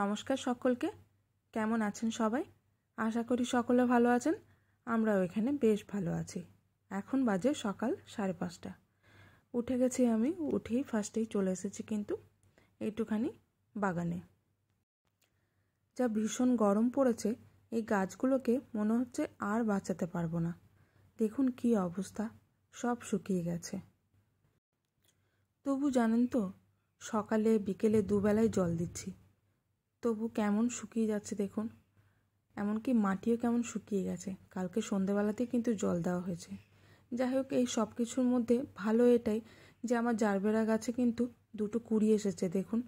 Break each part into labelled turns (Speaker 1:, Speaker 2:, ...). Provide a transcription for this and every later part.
Speaker 1: নমস্কার সকলকে। কেমন আছেন সবাই? আশা করি সকলে ভালো আছেন। আমরাও এখানে বেশ ভালো আছি। এখন বাজে সকাল 5:30। উঠে গেছি আমি। উঠেই ফার্স্টেই চলে এসেছি কিন্তু একটুখানি বাগানে। যা ভীষণ গরম পড়েছে, এই গাছগুলোকে মনে হচ্ছে আর বাঁচাতে পারবো না। দেখুন কি অবস্থা, সব শুকিয়ে গেছে। তবু জানেন তো, সকালে বিকেলে দুবেলায় জল দিচ্ছি, তবু কেমন শুকিয়ে যাচ্ছে দেখুন। এমনকি মাটিও কেমন শুকিয়ে গেছে। কালকে সন্ধেবেলাতেই কিন্তু জল দেওয়া হয়েছে। যাই হোক, এই সব কিছুর মধ্যে ভালো এটাই যে আমার জারবেরা গাছে কিন্তু দুটো কুড়ি এসেছে। দেখুন,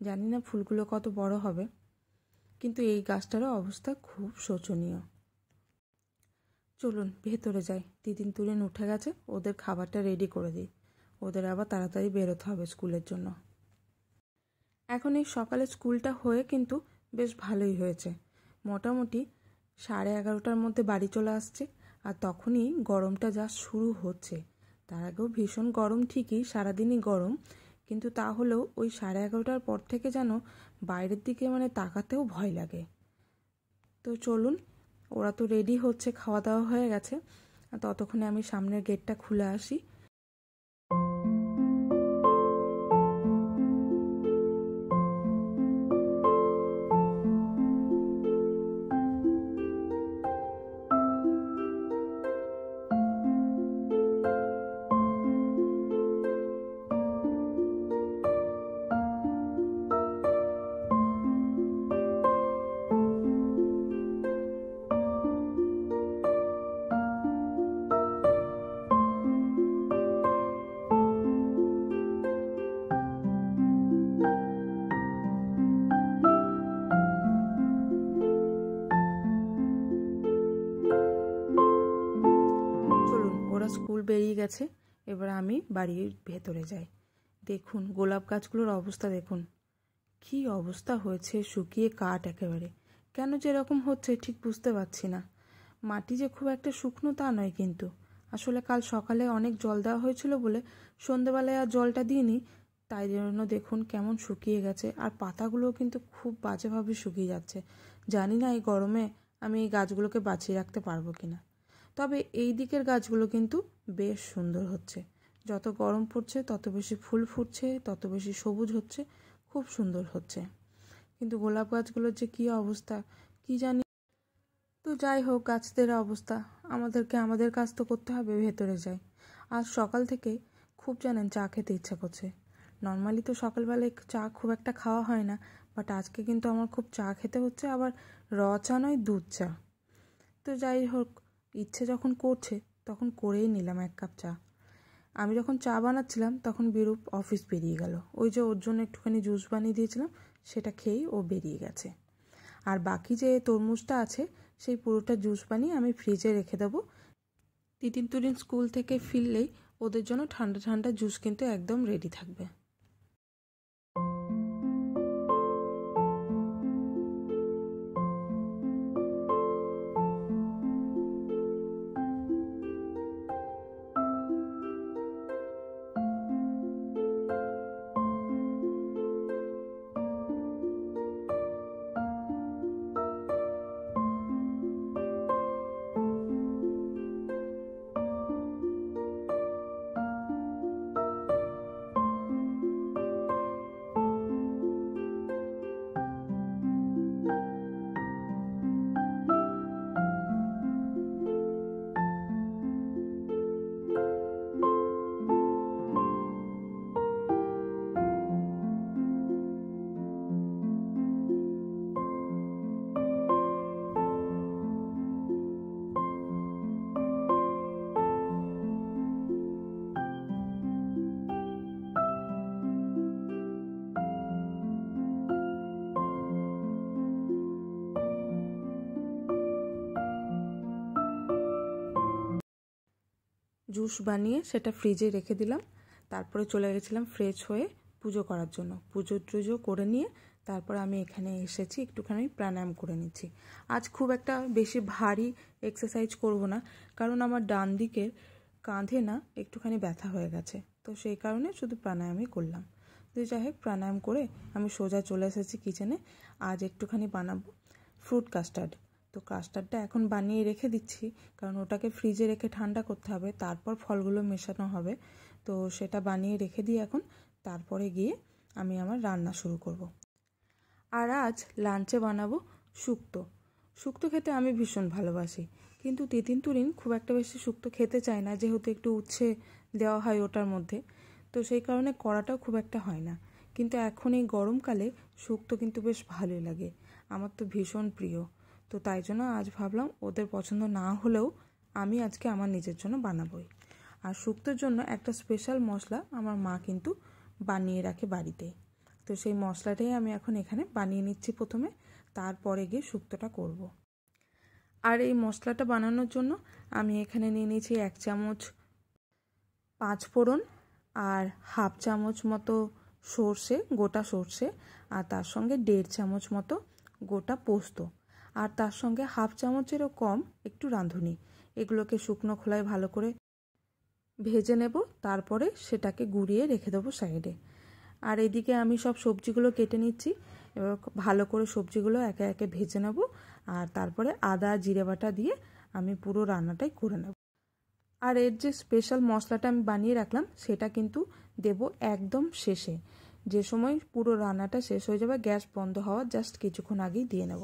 Speaker 1: জানি না ফুলগুলো কত বড় হবে, কিন্তু এই গাছটারও অবস্থা খুব শোচনীয়। চলুন ভেতরে যাই। তিতিন তুরিন উঠে গেছে, ওদের খাবারটা রেডি করে দিই। ওদের আবার তাড়াতাড়ি বেরোতে হবে স্কুলের জন্য। এখন এই সকালে স্কুলটা হয়ে কিন্তু বেশ ভালোই হয়েছে। মোটামুটি 11:30টার মধ্যে বাড়ি চলে আসছে। আর তখনই গরমটা যা শুরু হচ্ছে। তার আগেও ভীষণ গরম ঠিকই, সারাদিনই গরম, কিন্তু তাহলেও ওই 11:30টার পর থেকে যেন বাইরের দিকে তাকাতেও ভয় লাগে। তো চলুন, ওরা তো রেডি হচ্ছে, খাওয়া দাওয়া হয়ে গেছে। ততক্ষণে আমি সামনের গেটটা খুলে আসি। স্কুল বেরিয়ে গেছে, এবার আমি বাড়ির ভেতরে যাই। দেখুন গোলাপ গাছগুলোর অবস্থা দেখুন, কি অবস্থা হয়েছে, শুকিয়ে কাঠ একেবারে। কেন যে এরকম হচ্ছে ঠিক বুঝতে পারছি না। মাটি যে খুব একটা শুকনো তা নয়, কিন্তু আসলে কাল সকালে অনেক জল দেওয়া হয়েছিল বলে সন্ধেবেলায় আর জলটা দিইনি, তাই জন্য দেখুন কেমন শুকিয়ে গেছে। আর পাতাগুলোও কিন্তু খুব বাজেভাবে শুকিয়ে যাচ্ছে। জানি না এই গরমে আমি এই গাছগুলোকে বাঁচিয়ে রাখতে পারবো কিনা। তবে এই দিকের গাছগুলো কিন্তু বেশ সুন্দর হচ্ছে। যত গরম পড়ছে তত বেশি ফুল ফুটছে, তত বেশি সবুজ হচ্ছে, খুব সুন্দর হচ্ছে। কিন্তু গোলাপ গাছগুলোর যে কী অবস্থা কি জানি। তো যাই হোক, গাছদের অবস্থা, আমাদেরকে আমাদের কাজ তো করতে হবে। ভেতরে যাই। আজ সকাল থেকে খুব জানেন চা খেতে ইচ্ছা করছে। নর্মালি তো সকালবেলায় চা খুব একটা খাওয়া হয় না, বাট আজকে কিন্তু আমার খুব চা খেতে হচ্ছে। আবার র চা নয়, দুধ চা। তো যাই হোক, ইচ্ছে যখন করছে তখন করেই নিলাম 1 কাপ চা। আমি যখন চা বানাচ্ছিলাম তখন বিরূপ অফিস বেরিয়ে গেল। ওই যে ওর জন্য একটুখানি জুস বানিয়ে দিয়েছিলাম, সেটা খেয়েই ও বেরিয়ে গেছে। আর বাকি যে তরমুজটা আছে সেই পুরোটা জুস বানিয়ে আমি ফ্রিজে রেখে দেবো। তিতিন তুরিন স্কুল থেকে ফিরলেই ওদের জন্য ঠান্ডা ঠান্ডা জুস কিন্তু একদম রেডি থাকবে। জুস বানিয়ে সেটা ফ্রিজে রেখে দিলাম। তারপরে চলে গেছিলাম ফ্রেশ হয়ে পুজো করার জন্য। পুজো টুজো করে নিয়ে তারপর আমি এখানে এসেছি, একটুখানি প্রাণায়াম করে নিচ্ছি। আজ খুব একটা বেশি ভারী এক্সারসাইজ করব না, কারণ আমার ডান দিকের কাঁধে না একটুখানি ব্যথা হয়ে গেছে, তো সেই কারণে শুধু প্রাণায়ামই করলাম। তো যাই হোক, প্রাণায়াম করে আমি সোজা চলে এসেছি কিচেনে। আজ একটুখানি বানাবো ফ্রুট কাস্টার্ড। তো কাস্টার্ডটা এখন বানিয়ে রেখে দিচ্ছি, কারণ ওটাকে ফ্রিজে রেখে ঠান্ডা করতে হবে, তারপর ফলগুলো মেশানো হবে। তো সেটা বানিয়ে রেখে দিই এখন, তারপরে গিয়ে আমি আমার রান্না শুরু করব। আর আজ লাঞ্চে বানাবো শুক্তো। শুক্তো খেতে আমি ভীষণ ভালোবাসি, কিন্তু তিতিন তুরিন খুব একটা বেশি শুক্তো খেতে চায় না, যেহেতু একটু উচ্ছে দেওয়া হয় ওটার মধ্যে। তো সেই কারণে করাটাও খুব একটা হয় না। কিন্তু এখন এই গরমকালে শুক্তো কিন্তু বেশ ভালোই লাগে, আমার তো ভীষণ প্রিয়। তো তাই জন্য আজ ভাবলাম ওদের পছন্দ না হলেও আমি আজকে আমার নিজের জন্য বানাবোই। আর শুক্তোর জন্য একটা স্পেশাল মশলা আমার মা কিন্তু বানিয়ে রাখে বাড়িতে। তো সেই মশলাটাই আমি এখন এখানে বানিয়ে নিচ্ছি প্রথমে, তারপরে গিয়ে শুক্তোটা করব। আর এই মশলাটা বানানোর জন্য আমি এখানে নিয়ে নিয়েছি 1 চামচ 5 ফোড়ন, আর হাফ চামচ মতো সর্ষে, গোটা সর্ষে, আর তার সঙ্গে 1.5 চামচ মতো গোটা পোস্ত, আর তার সঙ্গে হাফ চামচেরও কম একটু রাঁধুনি। এগুলোকে শুকনো খোলায় ভালো করে ভেজে নেব, তারপরে সেটাকে গুঁড়িয়ে রেখে দেবো সাইডে। আর এদিকে আমি সব সবজিগুলো কেটে নিচ্ছি। এবার ভালো করে সবজিগুলো একে একে ভেজে নেব, আর তারপরে আদা জিরে বাটা দিয়ে আমি পুরো রান্নাটাই করে নেব। আর এর যে স্পেশাল মশলাটা আমি বানিয়ে রাখলাম সেটা কিন্তু দেব একদম শেষে, যে সময় পুরো রান্নাটা শেষ হয়ে যাবে, গ্যাস বন্ধ হওয়ার জাস্ট কিছুক্ষণ আগেই দিয়ে নেব।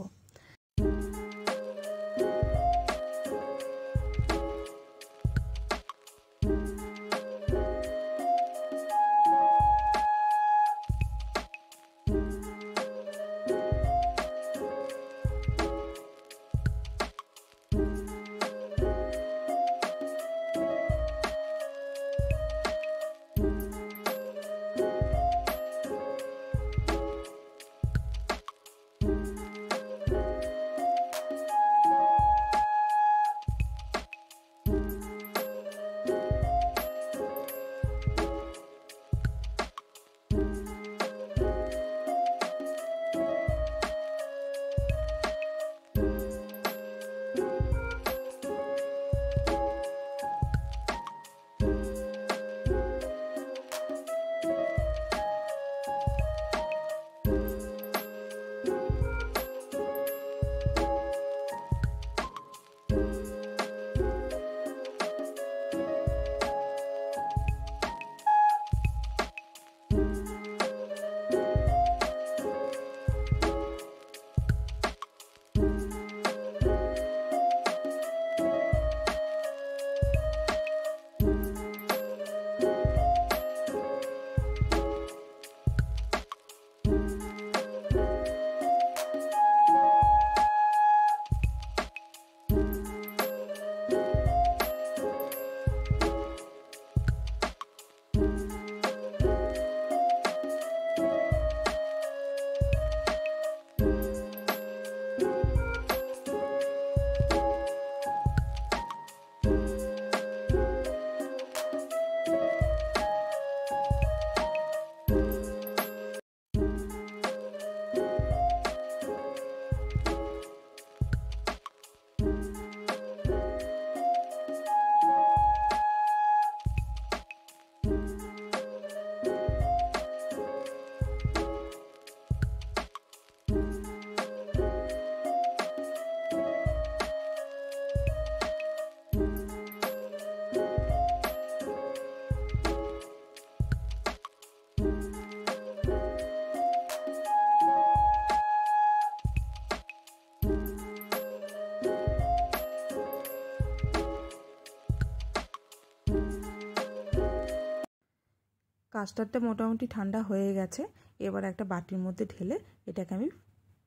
Speaker 1: কাস্টার্ডটা মোটামুটি ঠান্ডা হয়ে গেছে। এবার একটা বাটির মধ্যে ঢেলে এটাকে আমি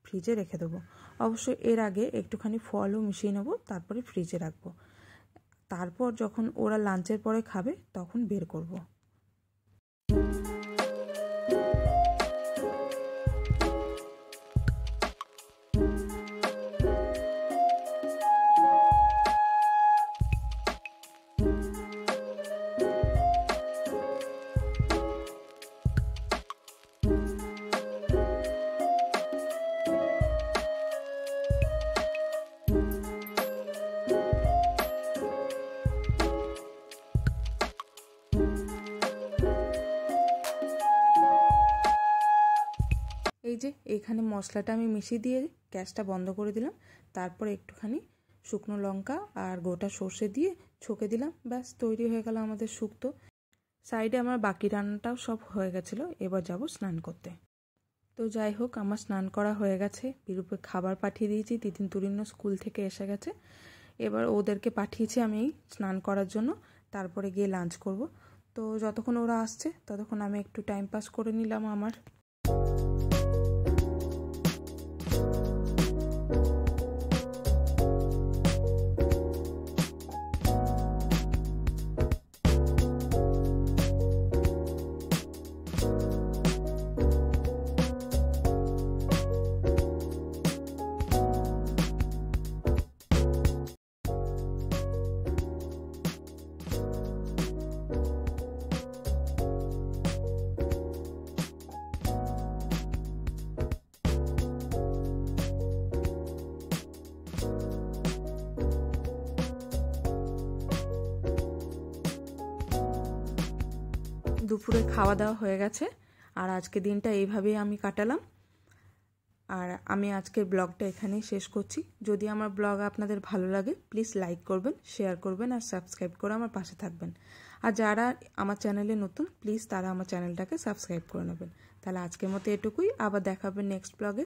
Speaker 1: ফ্রিজে রেখে দেবো। অবশ্যই এর আগে একটুখানি ফলও মিশিয়ে নেবো, তারপরে ফ্রিজে রাখবো। তারপর যখন ওরা লাঞ্চের পরে খাবে তখন বের করব। এই যে এখানে মশলাটা আমি মিশিয়ে দিয়ে গ্যাসটা বন্ধ করে দিলাম, তারপর একটুখানি শুকনো লঙ্কা আর গোটা সর্ষে দিয়ে ছকে দিলাম, ব্যাস তৈরি হয়ে গেল আমাদের শুক্তো। সাইডে আমার বাকি রান্নাটাও সব হয়ে গেছিলো, এবার যাব স্নান করতে। তো যাই হোক, আমার স্নান করা হয়ে গেছে, বিরূপে খাবার পাঠিয়ে দিয়েছি, তিতিন তুরিনও স্কুল থেকে এসে গেছে, এবার ওদেরকে পাঠিয়েছি আমি স্নান করার জন্য, তারপরে গিয়ে লাঞ্চ করব। তো যতক্ষণ ওরা আসছে ততক্ষণ আমি একটু টাইম পাস করে নিলাম আমার। দুপুরে খাওয়া দাওয়া হয়ে গেছে, আর আজকে দিনটা এইভাবেই আমি কাটালাম। আর আমি আজকের ব্লগটা এখানেই শেষ করছি। যদি আমার ব্লগ আপনাদের ভালো লাগে প্লিজ লাইক করবেন, শেয়ার করবেন আর সাবস্ক্রাইব করে আমার পাশে থাকবেন। আর যারা আমার চ্যানেলে নতুন প্লিজ তারা আমার চ্যানেলটাকে সাবস্ক্রাইব করে নেবেন। তাহলে আজকের মতো এটুকুই, আবার দেখা হবে নেক্সট ব্লগে।